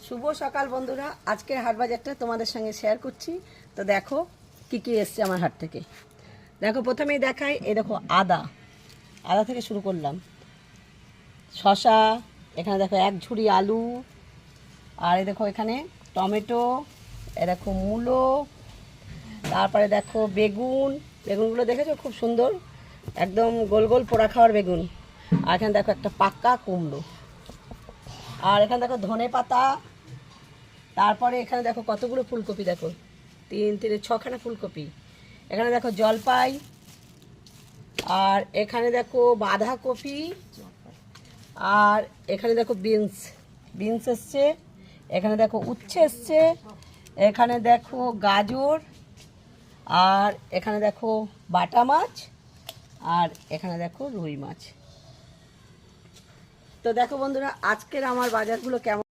শুভ সকাল বন্ধুরা, আজকের হাট বাজারটা তোমাদের সঙ্গে শেয়ার করছি। তো দেখো কি কি এসছে আমার হাট থেকে। দেখো প্রথমেই দেখাই, এই দেখো আদা আদা থেকে শুরু করলাম। শশা, এখানে দেখো এক ঝুড়ি আলু, আর এই দেখো এখানে টমেটো, এ দেখো মূলো, তারপরে দেখো বেগুন। বেগুনগুলো দেখেছো খুব সুন্দর, একদম গোল গোল পোড়া খাওয়ার বেগুন। আর এখানে দেখো একটা পাক্কা কুমড়ো, আর এখানে দেখো ধনে পাতা। তারপরে এখানে দেখো কতগুলো ফুলকপি, দেখো 3 থেকে 6খানা ফুলকপি। এখানে দেখো জলপাই, আর এখানে দেখো বাঁধাকপি, আর এখানে দেখো বিনস বিনস এসছে। এখানে দেখো উচ্ছে এসছে, এখানে দেখো গাজর, আর এখানে দেখো বাটা মাছ, আর এখানে দেখো রুই মাছ। তো দেখো বন্ধুরা, আজকের আমার বাজারগুলো কেমন।